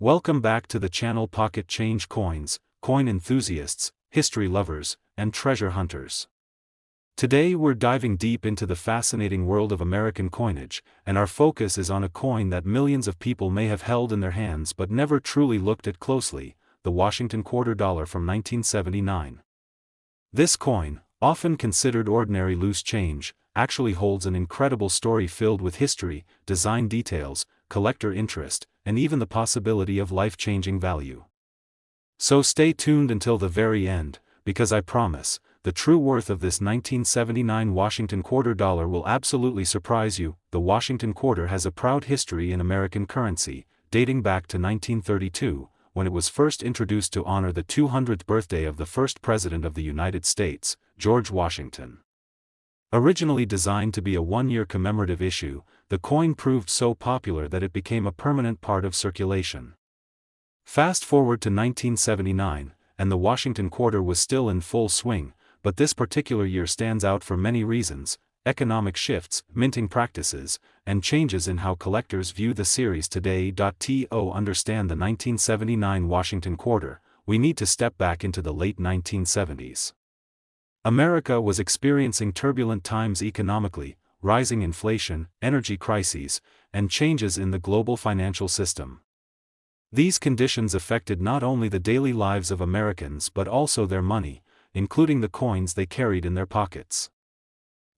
Welcome back to the channel Pocket Change Coins, coin enthusiasts, history lovers, and treasure hunters. Today we're diving deep into the fascinating world of American coinage, and our focus is on a coin that millions of people may have held in their hands but never truly looked at closely, the Washington $quarter from 1979. This coin, often considered ordinary loose change, actually holds an incredible story filled with history, design details, collector interest, and even the possibility of life-changing value. So stay tuned until the very end, because I promise, the true worth of this 1979 Washington $quarter will absolutely surprise you. The Washington $quarter has a proud history in American currency, dating back to 1932, when it was first introduced to honor the 200th birthday of the first President of the United States, George Washington. Originally designed to be a one-year commemorative issue, the coin proved so popular that it became a permanent part of circulation. Fast forward to 1979, and the Washington $quarter was still in full swing, but this particular year stands out for many reasons: economic shifts, minting practices, and changes in how collectors view the series today. To understand the 1979 Washington $quarter, we need to step back into the late 1970s. America was experiencing turbulent times economically, rising inflation, energy crises, and changes in the global financial system. These conditions affected not only the daily lives of Americans but also their money, including the coins they carried in their pockets.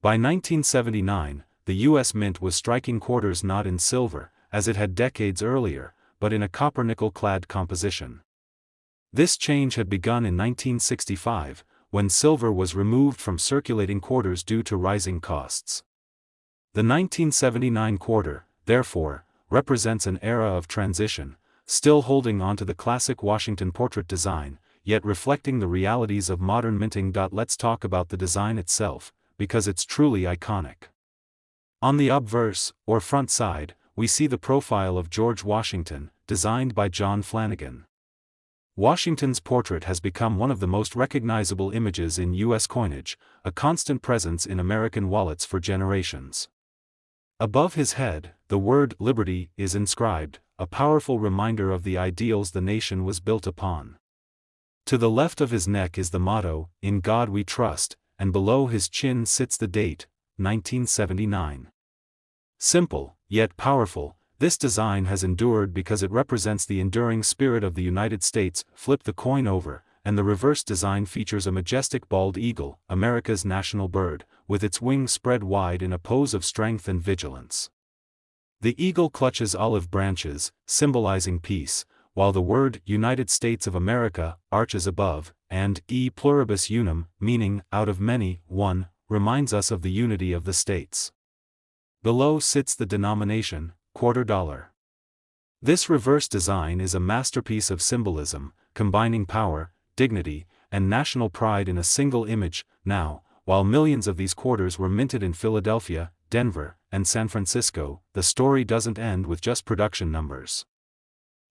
By 1979, the U.S. Mint was striking quarters not in silver, as it had decades earlier, but in a copper-nickel-clad composition. This change had begun in 1965, when silver was removed from circulating quarters due to rising costs. The 1979 $quarter, therefore, represents an era of transition, still holding on to the classic Washington portrait design, yet reflecting the realities of modern minting. Let's talk about the design itself, because it's truly iconic. On the obverse, or front side, we see the profile of George Washington, designed by John Flanagan. Washington's portrait has become one of the most recognizable images in U.S. coinage, a constant presence in American wallets for generations. Above his head, the word "Liberty" is inscribed, a powerful reminder of the ideals the nation was built upon. To the left of his neck is the motto, "In God We Trust," and below his chin sits the date, 1979. Simple, yet powerful, this design has endured because it represents the enduring spirit of the United States. Flip the coin over, and the reverse design features a majestic bald eagle, America's national bird, with its wings spread wide in a pose of strength and vigilance. The eagle clutches olive branches, symbolizing peace, while the word "United States of America" arches above, and "e pluribus unum," meaning "out of many, one," reminds us of the unity of the states. Below sits the denomination, $quarter. This reverse design is a masterpiece of symbolism, combining power, dignity, and national pride in a single image. Now, while millions of these quarters were minted in Philadelphia, Denver, and San Francisco, the story doesn't end with just production numbers.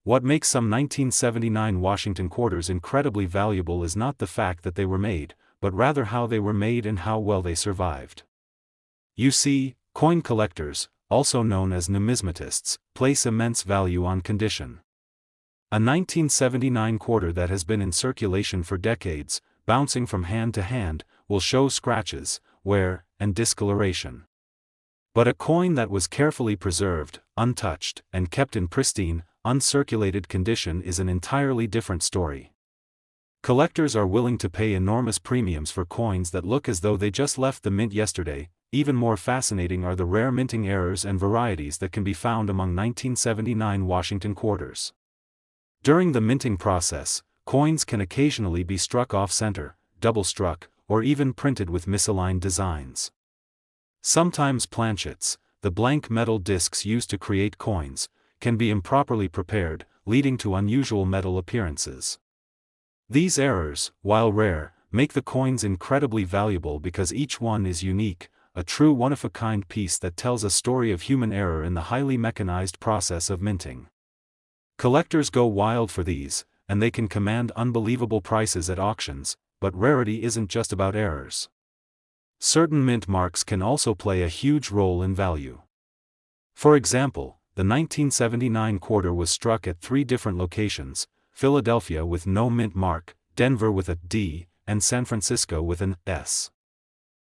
What makes some 1979 Washington quarters incredibly valuable is not the fact that they were made, but rather how they were made and how well they survived. You see, coin collectors, also known as numismatists, place immense value on condition. A 1979 $quarter that has been in circulation for decades, bouncing from hand to hand, will show scratches, wear, and discoloration. But a coin that was carefully preserved, untouched, and kept in pristine, uncirculated condition is an entirely different story. Collectors are willing to pay enormous premiums for coins that look as though they just left the mint yesterday. Even more fascinating are the rare minting errors and varieties that can be found among 1979 Washington quarters. During the minting process, coins can occasionally be struck off-center, double-struck, or even printed with misaligned designs. Sometimes planchets, the blank metal discs used to create coins, can be improperly prepared, leading to unusual metal appearances. These errors, while rare, make the coins incredibly valuable because each one is unique, a true one-of-a-kind piece that tells a story of human error in the highly mechanized process of minting. Collectors go wild for these, and they can command unbelievable prices at auctions, but rarity isn't just about errors. Certain mint marks can also play a huge role in value. For example, the 1979 quarter was struck at 3 different locations: Philadelphia with no mint mark, Denver with a D, and San Francisco with an S.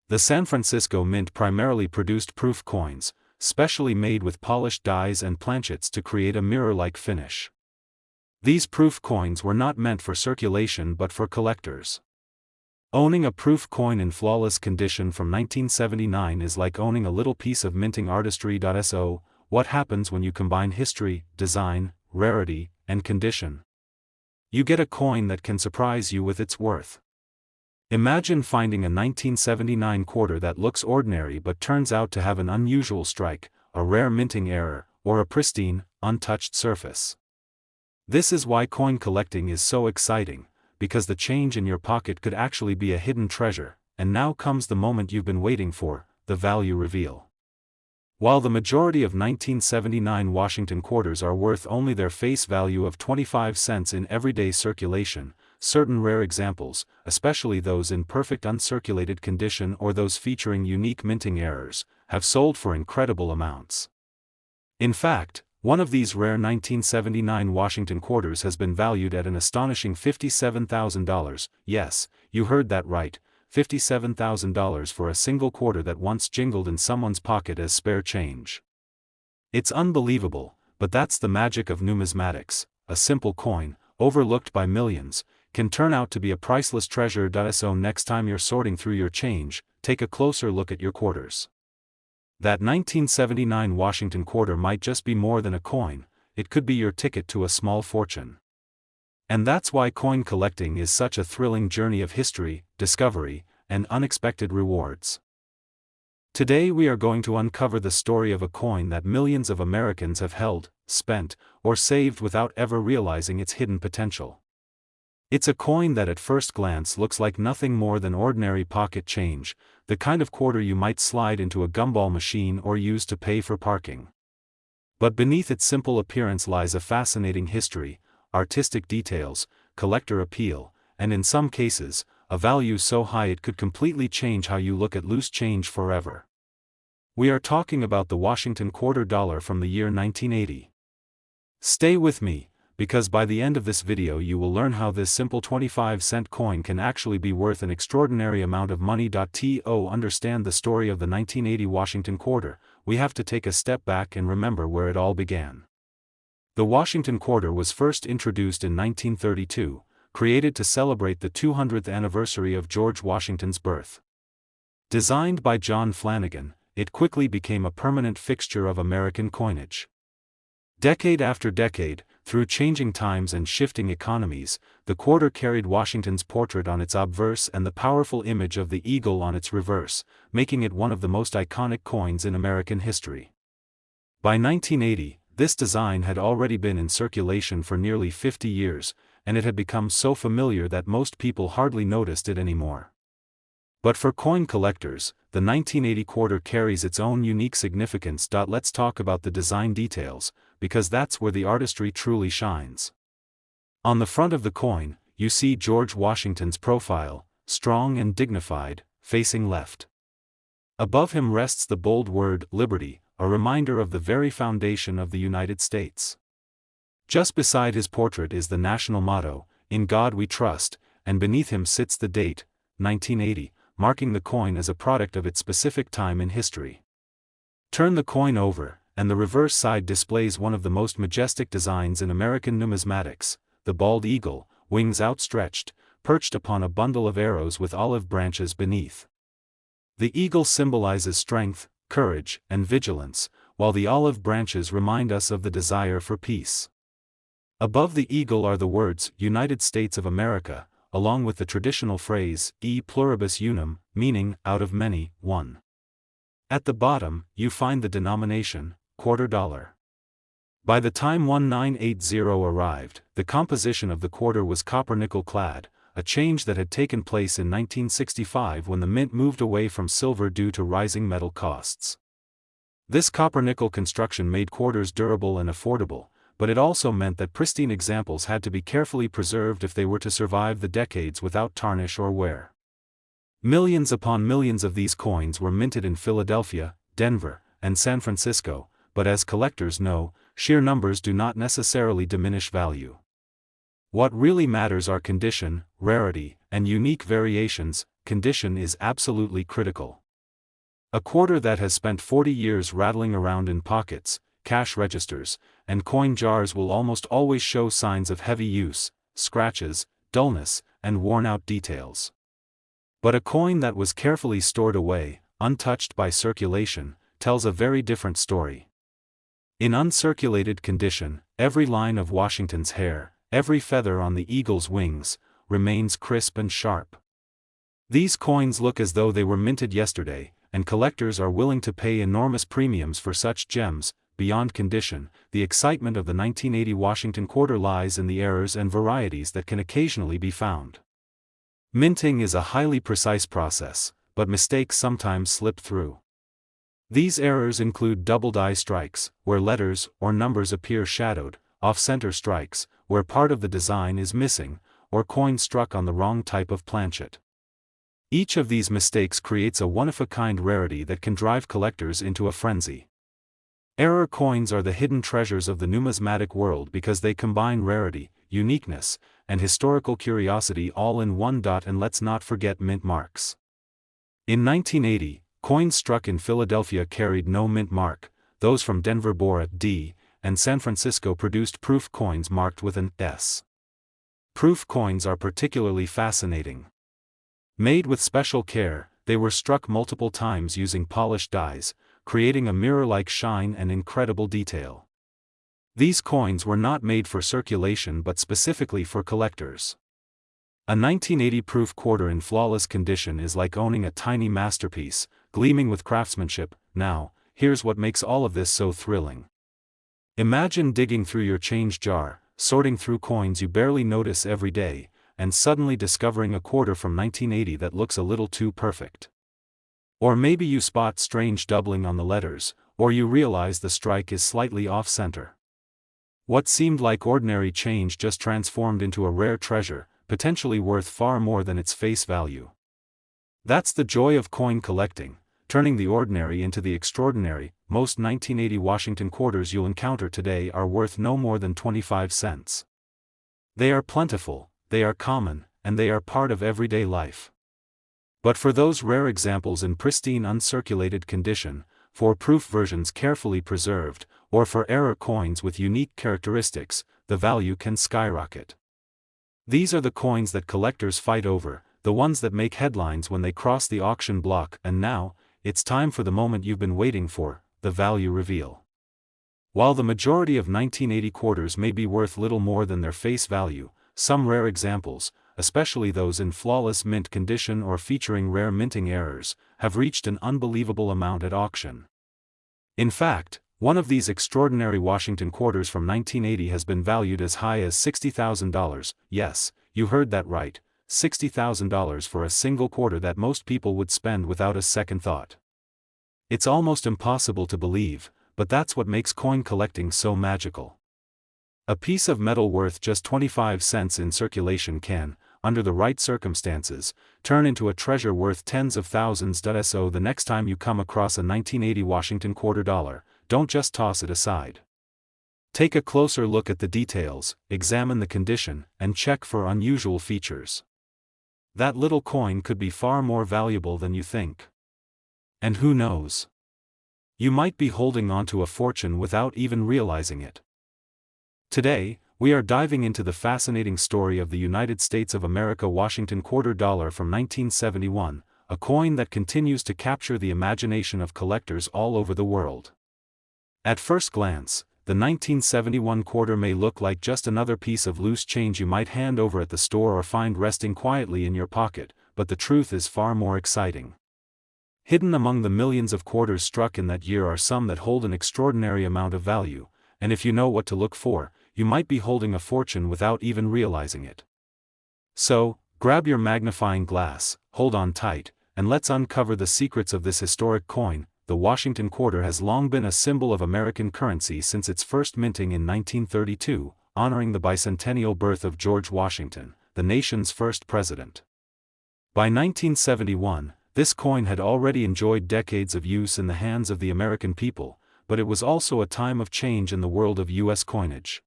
The San Francisco Mint primarily produced proof coins, specially made with polished dies and planchets to create a mirror-like finish. These proof coins were not meant for circulation but for collectors. Owning a proof coin in flawless condition from 1979 is like owning a little piece of minting artistry. So, what happens when you combine history, design, rarity, and condition? You get a coin that can surprise you with its worth. Imagine finding a 1979 quarter that looks ordinary but turns out to have an unusual strike, a rare minting error, or a pristine, untouched surface. This is why coin collecting is so exciting, because the change in your pocket could actually be a hidden treasure. And now comes the moment you've been waiting for, the value reveal. While the majority of 1979 Washington quarters are worth only their face value of 25 cents in everyday circulation, certain rare examples, especially those in perfect uncirculated condition or those featuring unique minting errors, have sold for incredible amounts. In fact, one of these rare 1979 Washington quarters has been valued at an astonishing $57,000. Yes, you heard that right, $57,000 for a single quarter that once jingled in someone's pocket as spare change. It's unbelievable, but that's the magic of numismatics. A simple coin, overlooked by millions, can turn out to be a priceless treasure. So next time you're sorting through your change, take a closer look at your quarters. That 1979 Washington quarter might just be more than a coin, it could be your ticket to a small fortune. And that's why coin collecting is such a thrilling journey of history, discovery, and unexpected rewards. Today we are going to uncover the story of a coin that millions of Americans have held, spent, or saved without ever realizing its hidden potential. It's a coin that at first glance looks like nothing more than ordinary pocket change, the kind of quarter you might slide into a gumball machine or use to pay for parking. But beneath its simple appearance lies a fascinating history, artistic details, collector appeal, and in some cases, a value so high it could completely change how you look at loose change forever. We are talking about the Washington quarter dollar from the year 1980. Stay with me, because by the end of this video you will learn how this simple 25-cent coin can actually be worth an extraordinary amount of money. To understand the story of the 1980 Washington quarter, we have to take a step back and remember where it all began. The Washington quarter was first introduced in 1932, created to celebrate the 200th anniversary of George Washington's birth. Designed by John Flanagan, it quickly became a permanent fixture of American coinage. Decade after decade, through changing times and shifting economies, the quarter carried Washington's portrait on its obverse and the powerful image of the eagle on its reverse, making it one of the most iconic coins in American history. By 1980, this design had already been in circulation for nearly 50 years, and it had become so familiar that most people hardly noticed it anymore. But for coin collectors, the 1980 quarter carries its own unique significance. Let's talk about the design details, because that's where the artistry truly shines. On the front of the coin, you see George Washington's profile, strong and dignified, facing left. Above him rests the bold word, Liberty, a reminder of the very foundation of the United States. Just beside his portrait is the national motto, In God We Trust, and beneath him sits the date, 1980, marking the coin as a product of its specific time in history. Turn the coin over, and the reverse side displays one of the most majestic designs in American numismatics, the bald eagle, wings outstretched, perched upon a bundle of arrows with olive branches beneath. The eagle symbolizes strength, courage, and vigilance, while the olive branches remind us of the desire for peace. Above the eagle are the words, United States of America, along with the traditional phrase, E pluribus unum, meaning, out of many, one. At the bottom, you find the denomination, quarter dollar. By the time 1980 arrived, the composition of the quarter was copper-nickel clad, a change that had taken place in 1965 when the mint moved away from silver due to rising metal costs. This copper-nickel construction made quarters durable and affordable, but it also meant that pristine examples had to be carefully preserved if they were to survive the decades without tarnish or wear. Millions upon millions of these coins were minted in Philadelphia, Denver, and San Francisco, but as collectors know, sheer numbers do not necessarily diminish value. What really matters are condition, rarity, and unique variations. Condition is absolutely critical. A quarter that has spent 40 years rattling around in pockets, cash registers, and coin jars will almost always show signs of heavy use, scratches, dullness, and worn-out details. But a coin that was carefully stored away, untouched by circulation, tells a very different story. In uncirculated condition, every line of Washington's hair, every feather on the eagle's wings, remains crisp and sharp. These coins look as though they were minted yesterday, and collectors are willing to pay enormous premiums for such gems. Beyond condition, the excitement of the 1980 Washington quarter lies in the errors and varieties that can occasionally be found. Minting is a highly precise process, but mistakes sometimes slip through. These errors include double die strikes, where letters or numbers appear shadowed, off-center strikes, where part of the design is missing, or coins struck on the wrong type of planchet. Each of these mistakes creates a one-of-a-kind rarity that can drive collectors into a frenzy. Error coins are the hidden treasures of the numismatic world because they combine rarity, uniqueness, and historical curiosity all in one. And let's not forget mint marks. In 1980, coins struck in Philadelphia carried no mint mark. Those from Denver bore a D, and San Francisco produced proof coins marked with an S. Proof coins are particularly fascinating. Made with special care, they were struck multiple times using polished dies, creating a mirror-like shine and incredible detail. These coins were not made for circulation but specifically for collectors. A 1980 proof quarter in flawless condition is like owning a tiny masterpiece, gleaming with craftsmanship. Now, here's what makes all of this so thrilling. Imagine digging through your change jar, sorting through coins you barely notice every day, and suddenly discovering a quarter from 1980 that looks a little too perfect. Or maybe you spot strange doubling on the letters, or you realize the strike is slightly off-center. What seemed like ordinary change just transformed into a rare treasure, potentially worth far more than its face value. That's the joy of coin collecting, turning the ordinary into the extraordinary. Most 1980 Washington quarters you'll encounter today are worth no more than 25 cents. They are plentiful, they are common, and they are part of everyday life. But for those rare examples in pristine uncirculated condition, for proof versions carefully preserved, or for error coins with unique characteristics, the value can skyrocket. These are the coins that collectors fight over, the ones that make headlines when they cross the auction block. And now, it's time for the moment you've been waiting for, the value reveal. While the majority of 1980 quarters may be worth little more than their face value, some rare examples, especially those in flawless mint condition or featuring rare minting errors, have reached an unbelievable amount at auction. In fact, one of these extraordinary Washington quarters from 1980 has been valued as high as $60,000. Yes, you heard that right, $60,000 for a single quarter that most people would spend without a second thought. It's almost impossible to believe, but that's what makes coin collecting so magical. A piece of metal worth just 25 cents in circulation can, under the right circumstances, turn into a treasure worth tens of thousands. So the next time you come across a 1980 Washington quarter dollar, don't just toss it aside. Take a closer look at the details, examine the condition, and check for unusual features. That little coin could be far more valuable than you think. And who knows? You might be holding on to a fortune without even realizing it. Today, we are diving into the fascinating story of the United States of America Washington quarter dollar from 1971, a coin that continues to capture the imagination of collectors all over the world. At first glance, the 1971 quarter may look like just another piece of loose change you might hand over at the store or find resting quietly in your pocket, but the truth is far more exciting. Hidden among the millions of quarters struck in that year are some that hold an extraordinary amount of value, and if you know what to look for, you might be holding a fortune without even realizing it. So, grab your magnifying glass, hold on tight, and let's uncover the secrets of this historic coin. The Washington quarter has long been a symbol of American currency since its first minting in 1932, honoring the bicentennial birth of George Washington, the nation's first president. By 1971, this coin had already enjoyed decades of use in the hands of the American people, but it was also a time of change in the world of U.S. coinage.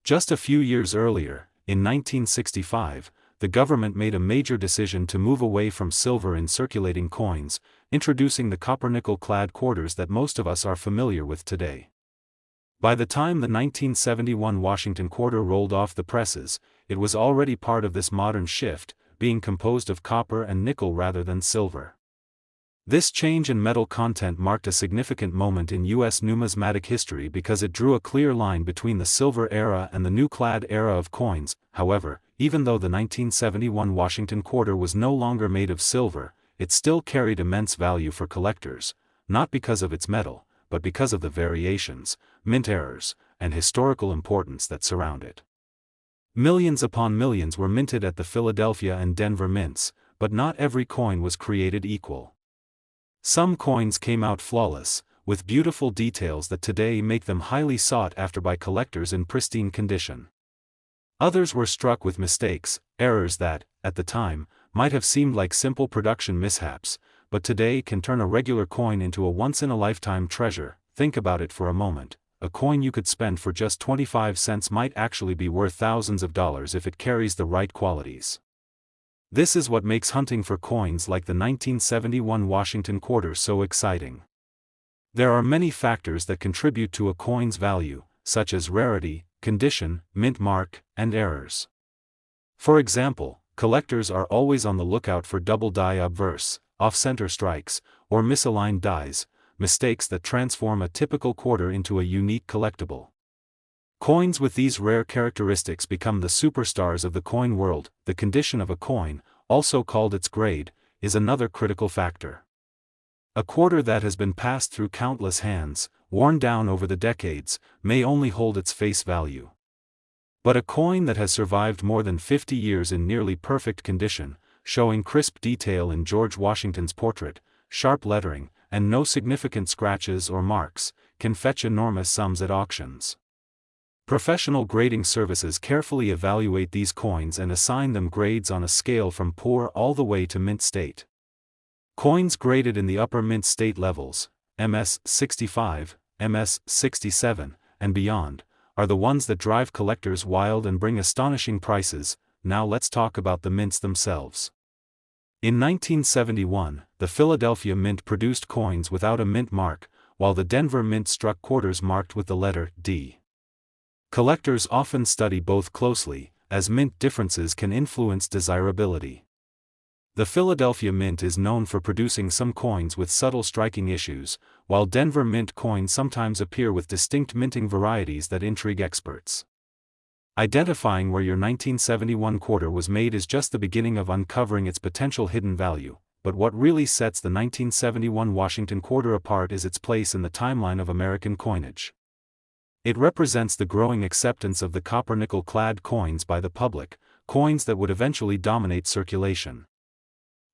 Just a few years earlier, in 1965, the government made a major decision to move away from silver in circulating coins, introducing the copper-nickel-clad quarters that most of us are familiar with today. By the time the 1971 Washington quarter rolled off the presses, it was already part of this modern shift, being composed of copper and nickel rather than silver. This change in metal content marked a significant moment in U.S. numismatic history because it drew a clear line between the silver era and the new clad era of coins. However, even though the 1971 Washington quarter was no longer made of silver, it still carried immense value for collectors, not because of its metal, but because of the variations, mint errors, and historical importance that surround it. Millions upon millions were minted at the Philadelphia and Denver mints, but not every coin was created equal. Some coins came out flawless, with beautiful details that today make them highly sought after by collectors in pristine condition. Others were struck with mistakes, errors that, at the time, might have seemed like simple production mishaps, but today can turn a regular coin into a once-in-a-lifetime treasure. Think about it for a moment. A coin you could spend for just 25 cents might actually be worth thousands of dollars if it carries the right qualities. This is what makes hunting for coins like the 1971 Washington quarter so exciting. There are many factors that contribute to a coin's value, such as rarity, condition, mint mark, and errors. For example, collectors are always on the lookout for double die obverse, off-center strikes, or misaligned dies, mistakes that transform a typical quarter into a unique collectible. Coins with these rare characteristics become the superstars of the coin world. The condition of a coin, also called its grade, is another critical factor. A quarter that has been passed through countless hands, worn down over the decades, may only hold its face value. But a coin that has survived more than 50 years in nearly perfect condition, showing crisp detail in George Washington's portrait, sharp lettering, and no significant scratches or marks, can fetch enormous sums at auctions. Professional grading services carefully evaluate these coins and assign them grades on a scale from poor all the way to mint state. Coins graded in the upper mint state levels, MS 65, MS 67, and beyond, are the ones that drive collectors wild and bring astonishing prices. Now let's talk about the mints themselves. In 1971, the Philadelphia Mint produced coins without a mint mark, while the Denver Mint struck quarters marked with the letter D. Collectors often study both closely, as mint differences can influence desirability. The Philadelphia Mint is known for producing some coins with subtle striking issues, while Denver Mint coins sometimes appear with distinct minting varieties that intrigue experts. Identifying where your 1971 quarter was made is just the beginning of uncovering its potential hidden value, but what really sets the 1971 Washington quarter apart is its place in the timeline of American coinage. It represents the growing acceptance of the copper-nickel-clad coins by the public, coins that would eventually dominate circulation.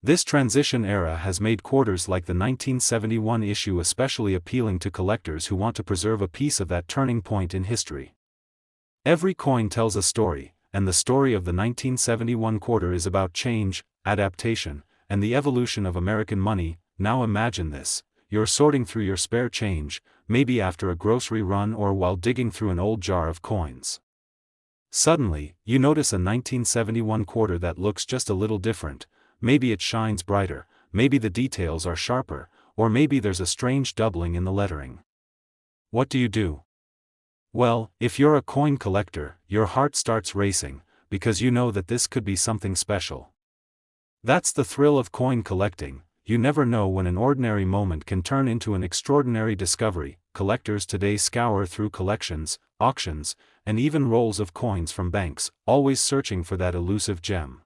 This transition era has made quarters like the 1971 issue especially appealing to collectors who want to preserve a piece of that turning point in history. Every coin tells a story, and the story of the 1971 quarter is about change, adaptation, and the evolution of American money. Now imagine this: you're sorting through your spare change, maybe after a grocery run or while digging through an old jar of coins. Suddenly, you notice a 1971 quarter that looks just a little different. Maybe it shines brighter, maybe the details are sharper, or maybe there's a strange doubling in the lettering. What do? Well, if you're a coin collector, your heart starts racing, because you know that this could be something special. That's the thrill of coin collecting. You never know when an ordinary moment can turn into an extraordinary discovery. Collectors today scour through collections, auctions, and even rolls of coins from banks, always searching for that elusive gem.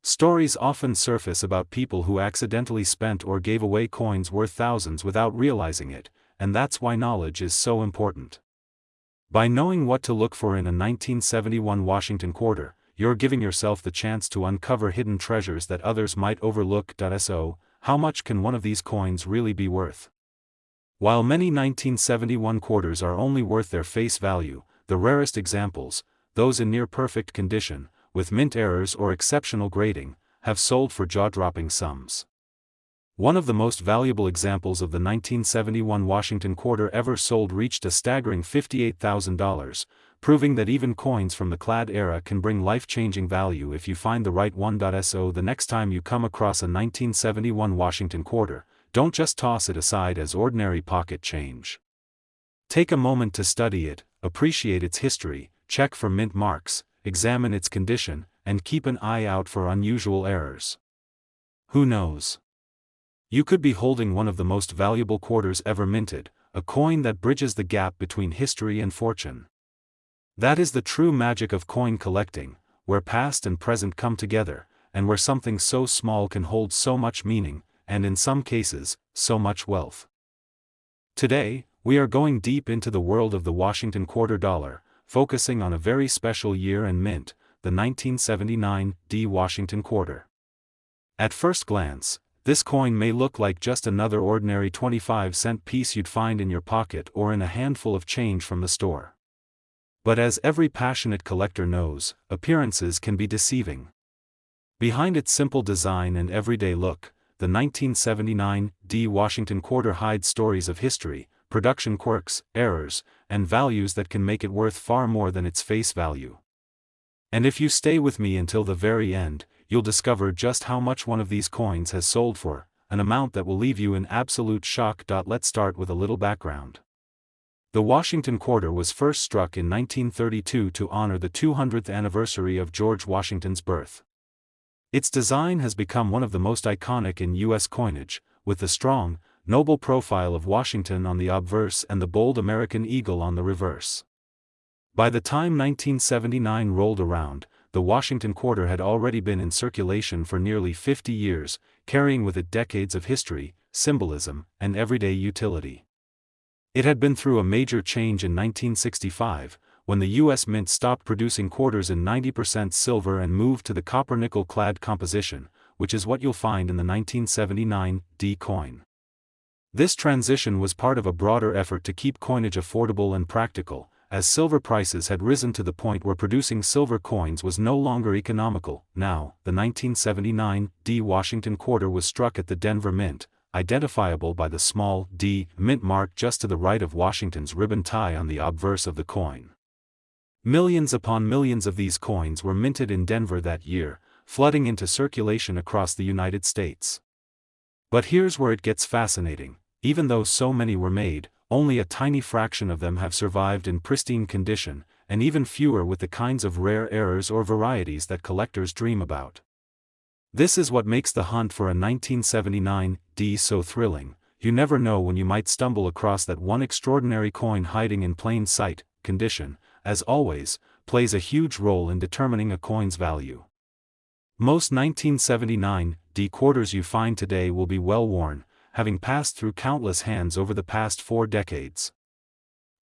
Stories often surface about people who accidentally spent or gave away coins worth thousands without realizing it, and that's why knowledge is so important. By knowing what to look for in a 1971 Washington quarter, you're giving yourself the chance to uncover hidden treasures that others might overlook. So, how much can one of these coins really be worth? While many 1971 quarters are only worth their face value, the rarest examples, those in near-perfect condition, with mint errors or exceptional grading, have sold for jaw-dropping sums. One of the most valuable examples of the 1971 Washington quarter ever sold reached a staggering $58,000, proving that even coins from the clad era can bring life-changing value if you find the right one. So the next time you come across a 1971 Washington quarter, don't just toss it aside as ordinary pocket change. Take a moment to study it, appreciate its history, check for mint marks, examine its condition, and keep an eye out for unusual errors. Who knows? You could be holding one of the most valuable quarters ever minted, a coin that bridges the gap between history and fortune. That is the true magic of coin collecting, where past and present come together, and where something so small can hold so much meaning, and in some cases, so much wealth. Today, we are going deep into the world of the Washington quarter dollar, focusing on a very special year and mint, the 1979 Washington quarter. At first glance, this coin may look like just another ordinary 25-cent piece you'd find in your pocket or in a handful of change from the store. But as every passionate collector knows, appearances can be deceiving. Behind its simple design and everyday look, the 1979 Washington quarter hides stories of history, production quirks, errors, and values that can make it worth far more than its face value. And if you stay with me until the very end, you'll discover just how much one of these coins has sold for, an amount that will leave you in absolute shock. Let's start with a little background. The Washington quarter was first struck in 1932 to honor the 200th anniversary of George Washington's birth. Its design has become one of the most iconic in U.S. coinage, with the strong, noble profile of Washington on the obverse and the bold American eagle on the reverse. By the time 1979 rolled around, the Washington quarter had already been in circulation for nearly 50 years, carrying with it decades of history, symbolism, and everyday utility. It had been through a major change in 1965, when the U.S. Mint stopped producing quarters in 90% silver and moved to the copper-nickel clad composition, which is what you'll find in the 1979 coin. This transition was part of a broader effort to keep coinage affordable and practical, as silver prices had risen to the point where producing silver coins was no longer economical. Now, the 1979 Washington quarter was struck at the Denver Mint, identifiable by the small D mint mark just to the right of Washington's ribbon tie on the obverse of the coin. Millions upon millions of these coins were minted in Denver that year, flooding into circulation across the United States. But here's where it gets fascinating. Even though so many were made, only a tiny fraction of them have survived in pristine condition, and even fewer with the kinds of rare errors or varieties that collectors dream about. This is what makes the hunt for a 1979 so thrilling. You never know when you might stumble across that one extraordinary coin hiding in plain sight. Condition, as always, plays a huge role in determining a coin's value. Most 1979 quarters you find today will be well worn, having passed through countless hands over the past 4 decades.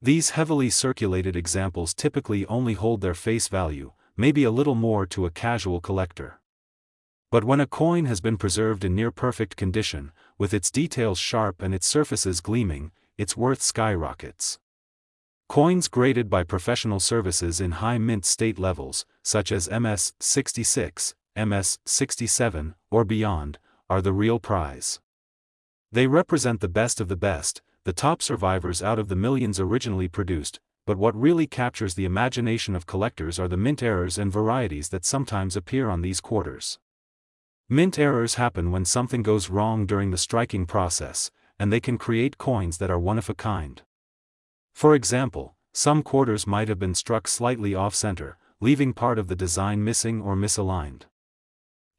These heavily circulated examples typically only hold their face value, maybe a little more to a casual collector. But when a coin has been preserved in near-perfect condition, with its details sharp and its surfaces gleaming, its worth skyrockets. Coins graded by professional services in high mint state levels, such as MS 66, MS 67, or beyond, are the real prize. They represent the best of the best, the top survivors out of the millions originally produced, but what really captures the imagination of collectors are the mint errors and varieties that sometimes appear on these quarters. Mint errors happen when something goes wrong during the striking process, and they can create coins that are one of a kind. For example, some quarters might have been struck slightly off-center, leaving part of the design missing or misaligned.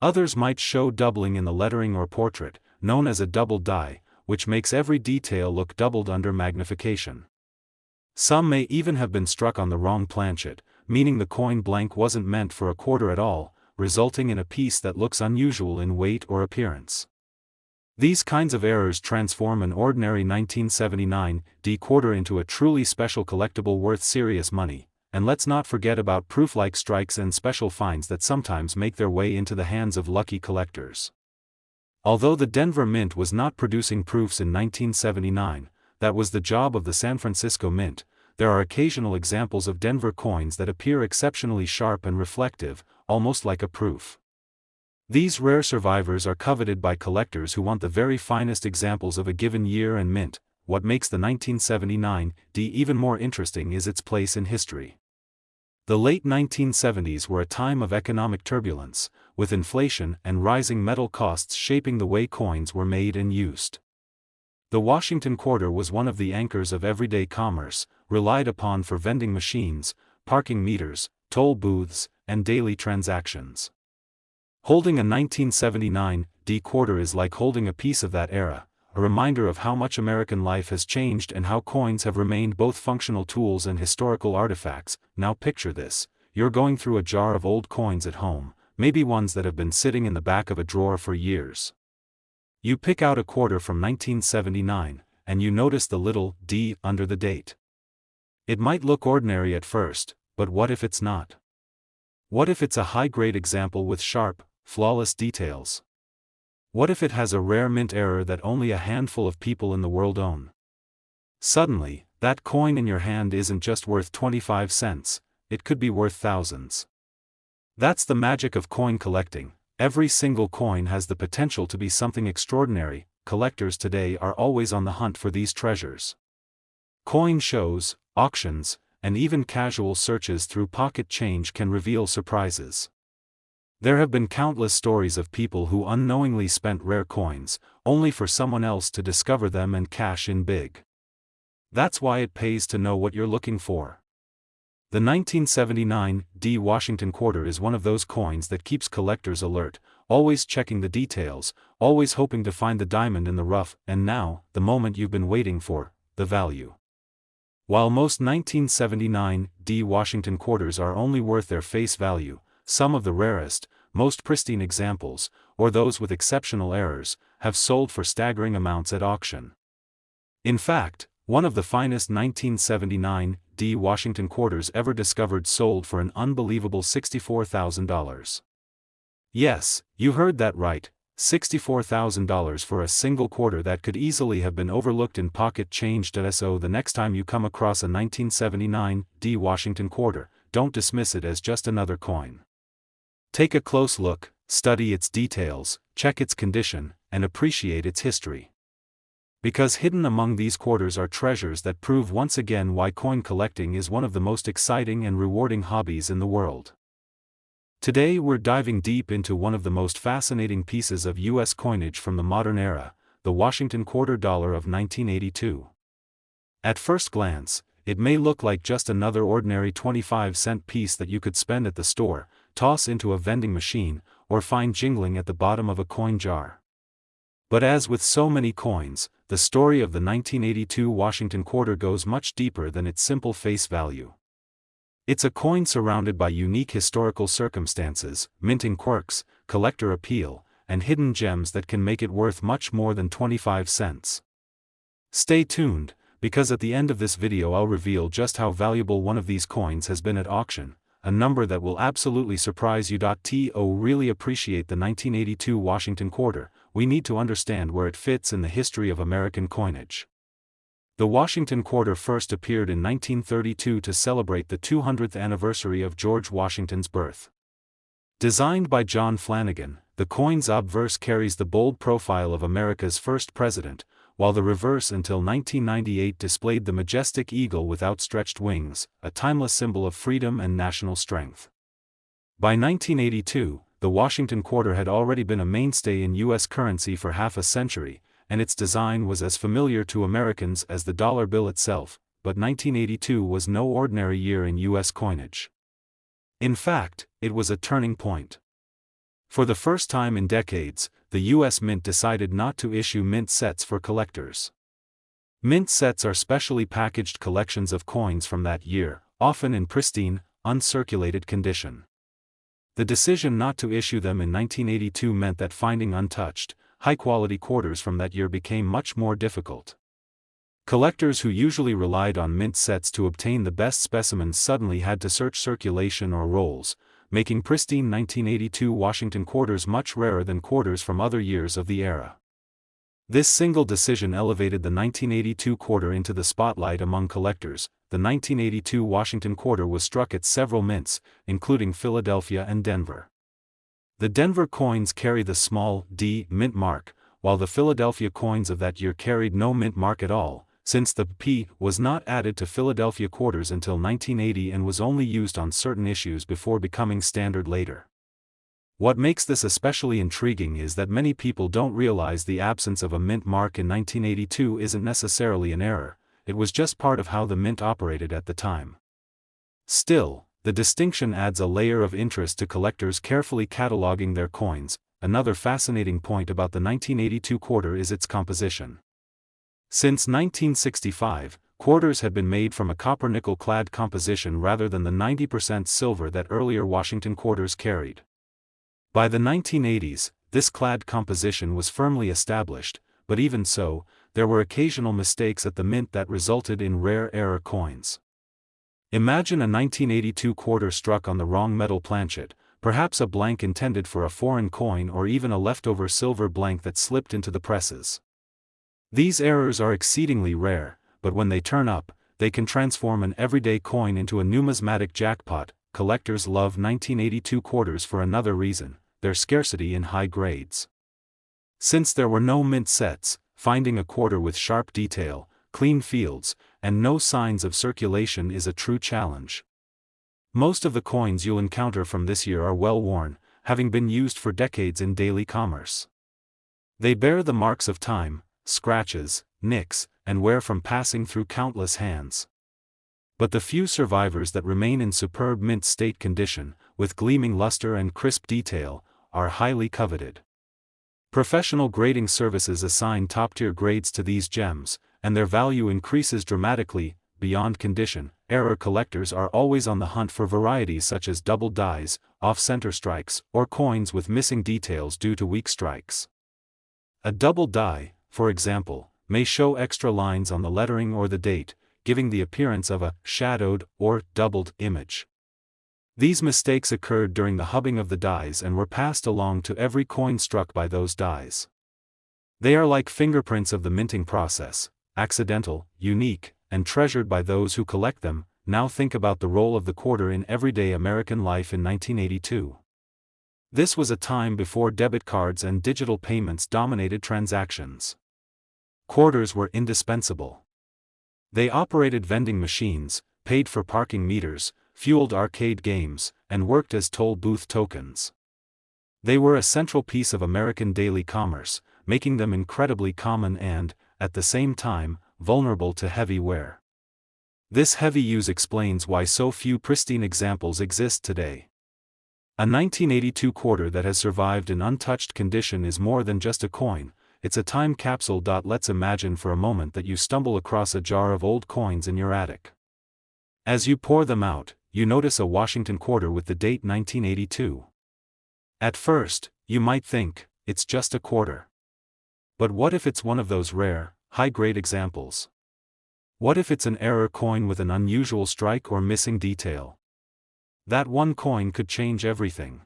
Others might show doubling in the lettering or portrait, known as a double die, which makes every detail look doubled under magnification. Some may even have been struck on the wrong planchet, meaning the coin blank wasn't meant for a quarter at all, resulting in a piece that looks unusual in weight or appearance. These kinds of errors transform an ordinary 1979 quarter into a truly special collectible worth serious money, and let's not forget about proof-like strikes and special finds that sometimes make their way into the hands of lucky collectors. Although the Denver Mint was not producing proofs in 1979, that was the job of the San Francisco Mint. There are occasional examples of Denver coins that appear exceptionally sharp and reflective, almost like a proof. These rare survivors are coveted by collectors who want the very finest examples of a given year and mint. What makes the 1979 D even more interesting is its place in history. The late 1970s were a time of economic turbulence, with inflation and rising metal costs shaping the way coins were made and used. The Washington quarter was one of the anchors of everyday commerce, relied upon for vending machines, parking meters, toll booths, and daily transactions. Holding a 1979 D quarter is like holding a piece of that era, a reminder of how much American life has changed and how coins have remained both functional tools and historical artifacts. Now picture this: you're going through a jar of old coins at home, maybe ones that have been sitting in the back of a drawer for years. You pick out a quarter from 1979, and you notice the little D under the date. It might look ordinary at first, but what if it's not? What if it's a high-grade example with sharp, flawless details? What if it has a rare mint error that only a handful of people in the world own? Suddenly, that coin in your hand isn't just worth 25 cents, it could be worth thousands. That's the magic of coin collecting. Every single coin has the potential to be something extraordinary. Collectors today are always on the hunt for these treasures. Coin shows, auctions, and even casual searches through pocket change can reveal surprises. There have been countless stories of people who unknowingly spent rare coins, only for someone else to discover them and cash in big. That's why it pays to know what you're looking for. The 1979 D Washington quarter is one of those coins that keeps collectors alert, always checking the details, always hoping to find the diamond in the rough. And now, the moment you've been waiting for: the value. While most 1979 D Washington quarters are only worth their face value, some of the rarest, most pristine examples, or those with exceptional errors, have sold for staggering amounts at auction. In fact, one of the finest 1979 D Washington quarters ever discovered sold for an unbelievable $64,000. Yes, you heard that right, $64,000 for a single quarter that could easily have been overlooked in pocket change. So the next time you come across a 1979 D Washington quarter, don't dismiss it as just another coin. Take a close look, study its details, check its condition, and appreciate its history. Because hidden among these quarters are treasures that prove once again why coin collecting is one of the most exciting and rewarding hobbies in the world. Today we're diving deep into one of the most fascinating pieces of U.S. coinage from the modern era, the Washington quarter dollar of 1982. At first glance, it may look like just another ordinary 25-cent piece that you could spend at the store, toss into a vending machine, or find jingling at the bottom of a coin jar. But as with so many coins, the story of the 1982 Washington quarter goes much deeper than its simple face value. It's a coin surrounded by unique historical circumstances, minting quirks, collector appeal, and hidden gems that can make it worth much more than 25 cents. Stay tuned, because at the end of this video I'll reveal just how valuable one of these coins has been at auction, a number that will absolutely surprise you. To really appreciate the 1982 Washington quarter, we need to understand where it fits in the history of American coinage. The Washington quarter first appeared in 1932 to celebrate the 200th anniversary of George Washington's birth. Designed by John Flanagan, the coin's obverse carries the bold profile of America's first president, while the reverse until 1998 displayed the majestic eagle with outstretched wings, a timeless symbol of freedom and national strength. By 1982, the Washington quarter had already been a mainstay in U.S. currency for half a century, and its design was as familiar to Americans as the dollar bill itself. But 1982 was no ordinary year in U.S. coinage. In fact, it was a turning point. For the first time in decades, the U.S. Mint decided not to issue mint sets for collectors. Mint sets are specially packaged collections of coins from that year, often in pristine, uncirculated condition. The decision not to issue them in 1982 meant that finding untouched, high-quality quarters from that year became much more difficult. Collectors who usually relied on mint sets to obtain the best specimens suddenly had to search circulation or rolls, making pristine 1982 Washington quarters much rarer than quarters from other years of the era. This single decision elevated the 1982 quarter into the spotlight among collectors. The 1982 Washington quarter was struck at several mints, including Philadelphia and Denver. The Denver coins carry the small d mint mark, while the Philadelphia coins of that year carried no mint mark at all, since the P was not added to Philadelphia quarters until 1980 and was only used on certain issues before becoming standard later. What makes this especially intriguing is that many people don't realize the absence of a mint mark in 1982 isn't necessarily an error, it was just part of how the mint operated at the time. Still, the distinction adds a layer of interest to collectors carefully cataloging their coins. Another fascinating point about the 1982 quarter is its composition. Since 1965, quarters had been made from a copper-nickel clad composition rather than the 90% silver that earlier Washington quarters carried. By the 1980s, this clad composition was firmly established, but even so, there were occasional mistakes at the mint that resulted in rare error coins. Imagine a 1982 quarter struck on the wrong metal planchet, perhaps a blank intended for a foreign coin or even a leftover silver blank that slipped into the presses. These errors are exceedingly rare, but when they turn up, they can transform an everyday coin into a numismatic jackpot. Collectors love 1982 quarters for another reason: their scarcity in high grades. Since there were no mint sets, finding a quarter with sharp detail, clean fields, and no signs of circulation is a true challenge. Most of the coins you'll encounter from this year are well worn, having been used for decades in daily commerce. They bear the marks of time, scratches, nicks, and wear from passing through countless hands. But the few survivors that remain in superb mint state condition, with gleaming luster and crisp detail, are highly coveted. Professional grading services assign top-tier grades to these gems, and their value increases dramatically. Beyond condition, error collectors are always on the hunt for varieties such as double dies, off-center strikes, or coins with missing details due to weak strikes. A double die, for example, may show extra lines on the lettering or the date, giving the appearance of a shadowed or doubled image. These mistakes occurred during the hubbing of the dies and were passed along to every coin struck by those dies. They are like fingerprints of the minting process, accidental, unique, and treasured by those who collect them. Now think about the role of the quarter in everyday American life in 1982. This was a time before debit cards and digital payments dominated transactions. Quarters were indispensable. They operated vending machines, paid for parking meters, fueled arcade games, and worked as toll booth tokens. They were a central piece of American daily commerce, making them incredibly common and, at the same time, vulnerable to heavy wear. This heavy use explains why so few pristine examples exist today. A 1982 quarter that has survived in untouched condition is more than just a coin, it's a time capsule. Let's imagine for a moment that you stumble across a jar of old coins in your attic. As you pour them out, you notice a Washington quarter with the date 1982. At first, you might think, it's just a quarter. But what if it's one of those rare, high-grade examples? What if it's an error coin with an unusual strike or missing detail? That one coin could change everything.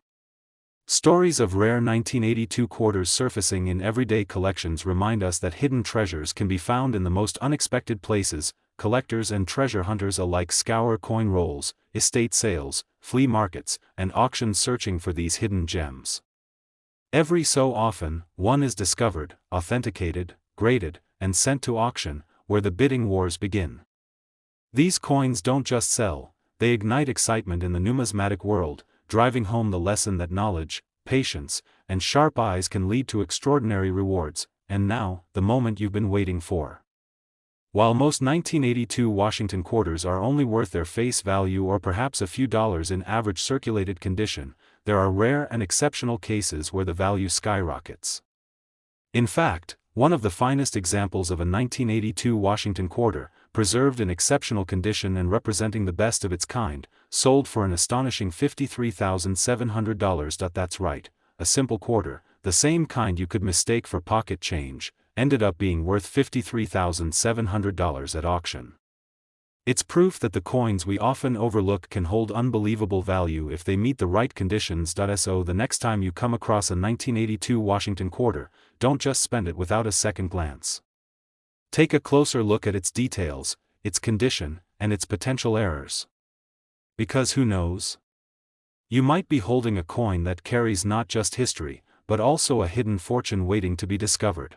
Stories of rare 1982 quarters surfacing in everyday collections remind us that hidden treasures can be found in the most unexpected places. Collectors and treasure hunters alike scour coin rolls, estate sales, flea markets, and auctions searching for these hidden gems. Every so often, one is discovered, authenticated, graded, and sent to auction, where the bidding wars begin. These coins don't just sell, they ignite excitement in the numismatic world, driving home the lesson that knowledge, patience, and sharp eyes can lead to extraordinary rewards. And now, the moment you've been waiting for. While most 1982 Washington quarters are only worth their face value or perhaps a few dollars in average circulated condition, there are rare and exceptional cases where the value skyrockets. In fact, one of the finest examples of a 1982 Washington quarter, preserved in exceptional condition and representing the best of its kind, sold for an astonishing $53,700. That's right, a simple quarter, the same kind you could mistake for pocket change, ended up being worth $53,700 at auction. It's proof that the coins we often overlook can hold unbelievable value if they meet the right conditions. So the next time you come across a 1982 Washington quarter, don't just spend it without a second glance. Take a closer look at its details, its condition, and its potential errors. Because who knows? You might be holding a coin that carries not just history, but also a hidden fortune waiting to be discovered.